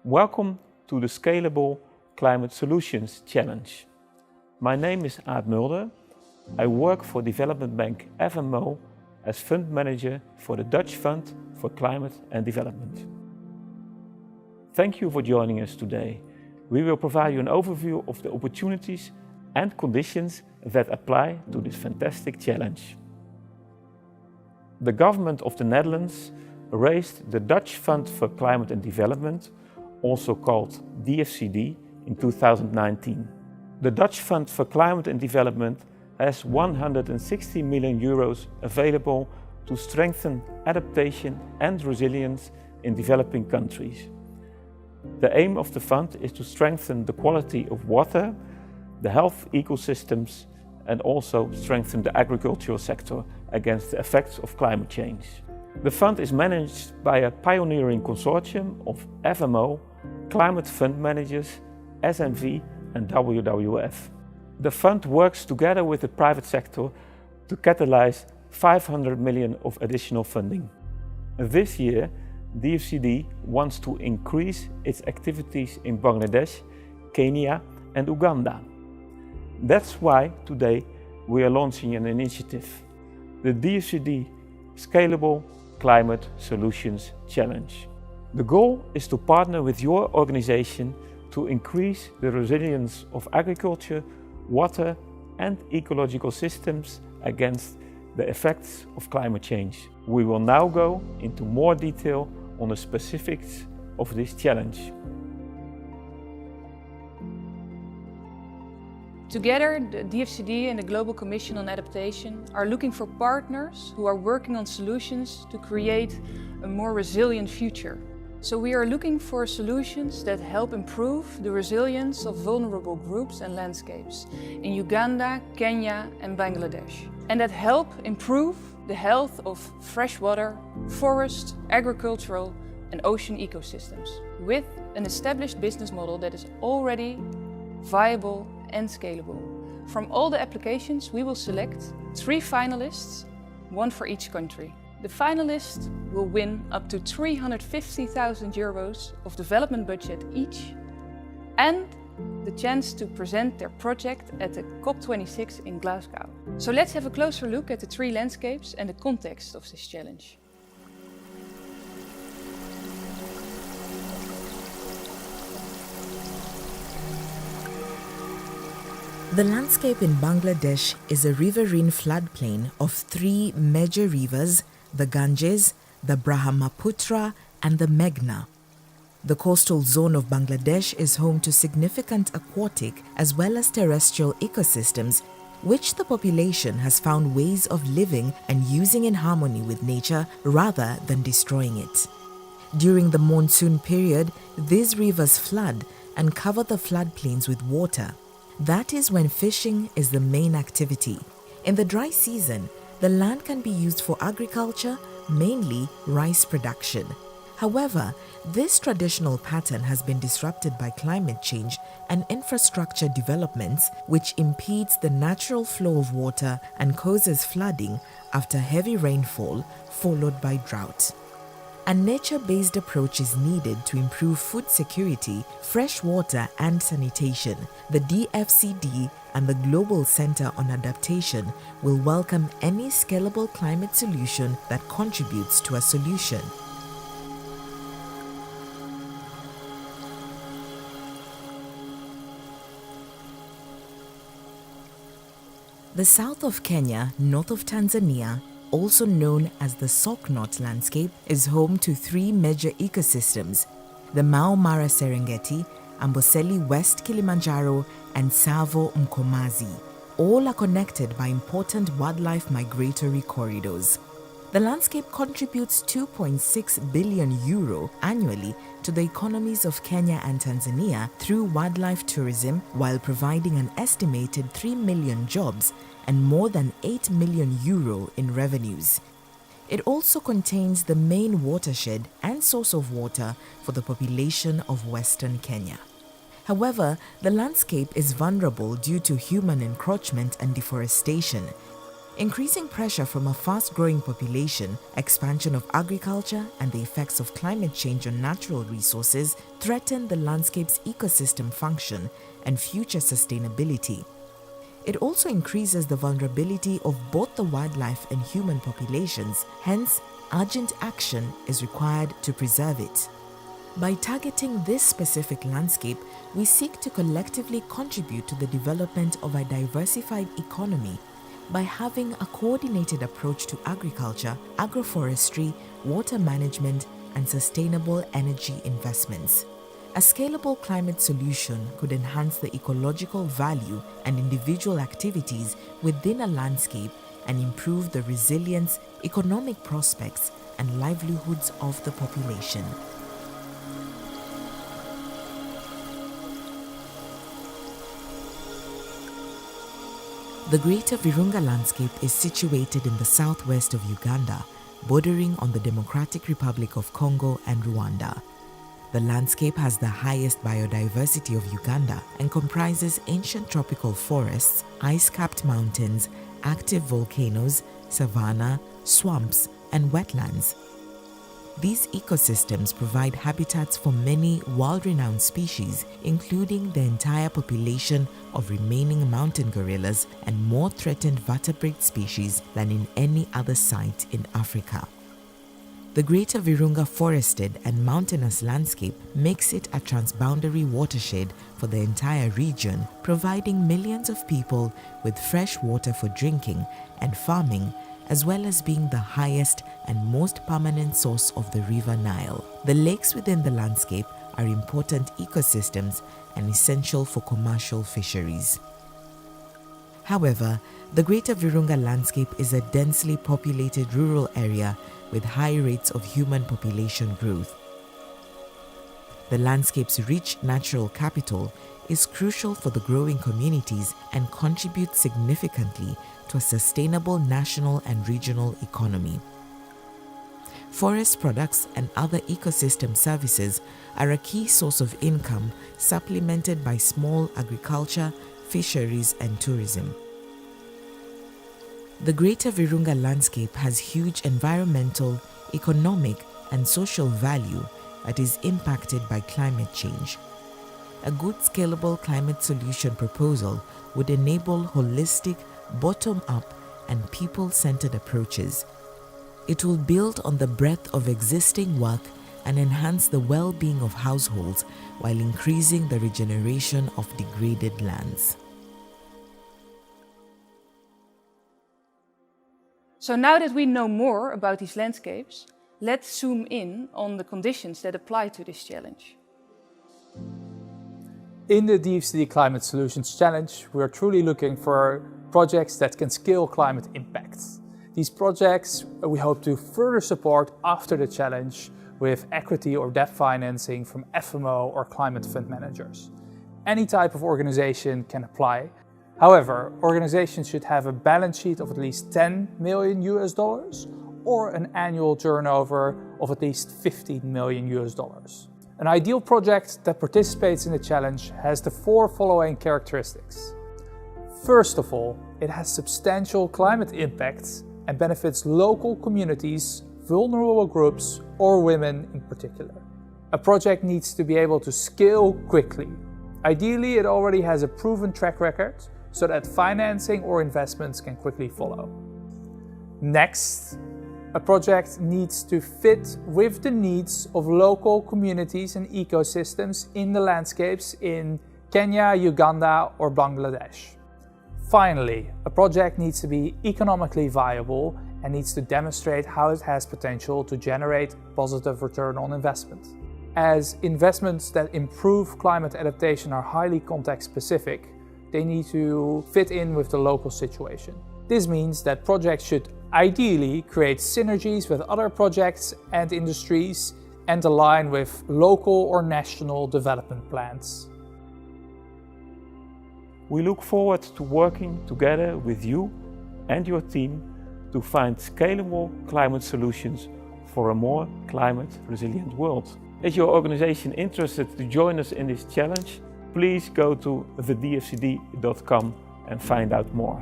Welcome to the Scalable Climate Solutions Challenge. My name is Aad Mulder. I work for development bank FMO as fund manager for the Dutch Fund for Climate and Development. Thank you for joining us today. We will provide you an overview of the opportunities and conditions that apply to this fantastic challenge. The government of the Netherlands raised the Dutch Fund for Climate and Development, also called DFCD, in 2019. The Dutch Fund for Climate and Development has 160 million euros available to strengthen adaptation and resilience in developing countries. The aim of the fund is to strengthen the quality of water, the health ecosystems, and also strengthen the agricultural sector against the effects of climate change. The fund is managed by a pioneering consortium of FMO, climate fund managers, SNV and WWF. The fund works together with the private sector to catalyze 500 million of additional funding. This year, DFCD wants to increase its activities in Bangladesh, Kenya and Uganda. That's why today we are launching an initiative, the DFCD Scalable Climate Solutions Challenge. The goal is to partner with your organization to increase the resilience of agriculture, water and ecological systems against the effects of climate change. We will now go into more detail on the specifics of this challenge. Together, the DFCD and the Global Commission on Adaptation are looking for partners who are working on solutions to create a more resilient future. So we are looking for solutions that help improve the resilience of vulnerable groups and landscapes in Uganda, Kenya and Bangladesh, and that help improve the health of freshwater, forest, agricultural and ocean ecosystems with an established business model that is already viable and scalable. From all the applications, we will select 3 finalists, 1 for each country. The finalists will win up to 350,000 euros of development budget each and the chance to present their project at the COP26 in Glasgow. So let's have a closer look at the 3 landscapes and the context of this challenge. The landscape in Bangladesh is a riverine floodplain of 3 major rivers, the Ganges, the Brahmaputra and the Meghna. The coastal zone of Bangladesh is home to significant aquatic as well as terrestrial ecosystems, which the population has found ways of living and using in harmony with nature rather than destroying it. During the monsoon period, these rivers flood and cover the floodplains with water. That is when fishing is the main activity. In the dry season, the land can be used for agriculture, mainly rice production. However, this traditional pattern has been disrupted by climate change and infrastructure developments, which impedes the natural flow of water and causes flooding after heavy rainfall, followed by drought. A nature-based approach is needed to improve food security, fresh water and sanitation. The DFCD and the Global Center on Adaptation will welcome any scalable climate solution that contributes to a solution. The south of Kenya, north of Tanzania, also known as the Sock-Knot landscape, is home to 3 major ecosystems, the Mau Mara Serengeti, Amboseli West Kilimanjaro and Tsavo Mkomazi. All are connected by important wildlife migratory corridors. The landscape contributes 2.6 billion euro annually to the economies of Kenya and Tanzania through wildlife tourism, while providing an estimated 3 million jobs and more than 8 million euro in revenues. It also contains the main watershed and source of water for the population of Western Kenya. However, the landscape is vulnerable due to human encroachment and deforestation. Increasing pressure from a fast-growing population, expansion of agriculture, and the effects of climate change on natural resources threaten the landscape's ecosystem function and future sustainability. It also increases the vulnerability of both the wildlife and human populations, hence, urgent action is required to preserve it. By targeting this specific landscape, we seek to collectively contribute to the development of a diversified economy by having a coordinated approach to agriculture, agroforestry, water management, and sustainable energy investments. A scalable climate solution could enhance the ecological value and individual activities within a landscape and improve the resilience, economic prospects, and livelihoods of the population. The Greater Virunga landscape is situated in the southwest of Uganda, bordering on the Democratic Republic of Congo and Rwanda. The landscape has the highest biodiversity of Uganda and comprises ancient tropical forests, ice-capped mountains, active volcanoes, savanna, swamps, and wetlands. These ecosystems provide habitats for many world-renowned species, including the entire population of remaining mountain gorillas and more threatened vertebrate species than in any other site in Africa. The Greater Virunga forested and mountainous landscape makes it a transboundary watershed for the entire region, providing millions of people with fresh water for drinking and farming, as well as being the highest and most permanent source of the River Nile. The lakes within the landscape are important ecosystems and essential for commercial fisheries. However, the Greater Virunga landscape is a densely populated rural area with high rates of human population growth. The landscape's rich natural capital is crucial for the growing communities and contributes significantly to a sustainable national and regional economy. Forest products and other ecosystem services are a key source of income, supplemented by small agriculture, fisheries, and tourism. The Greater Virunga landscape has huge environmental, economic, and social value that is impacted by climate change. A good scalable climate solution proposal would enable holistic, bottom-up, and people-centered approaches. It will build on the breadth of existing work and enhance the well-being of households while increasing the regeneration of degraded lands. So now that we know more about these landscapes, let's zoom in on the conditions that apply to this challenge. In the DFCD Climate Solutions Challenge, we are truly looking for projects that can scale climate impacts. These projects we hope to further support after the challenge with equity or debt financing from FMO or climate fund managers. Any type of organization can apply. However, organizations should have a balance sheet of at least $10 million or an annual turnover of at least $15 million. An ideal project that participates in the challenge has the four following characteristics. First of all, it has substantial climate impacts and benefits local communities, vulnerable groups, or women in particular. A project needs to be able to scale quickly. Ideally, it already has a proven track record so that financing or investments can quickly follow. Next, a project needs to fit with the needs of local communities and ecosystems in the landscapes in Kenya, Uganda, or Bangladesh. Finally, a project needs to be economically viable and needs to demonstrate how it has potential to generate positive return on investment. As investments that improve climate adaptation are highly context-specific, they need to fit in with the local situation. This means that projects should ideally create synergies with other projects and industries and align with local or national development plans. We look forward to working together with you and your team to find scalable climate solutions for a more climate resilient world. Is your organization interested to join us in this challenge? Please go to thedfcd.com and find out more.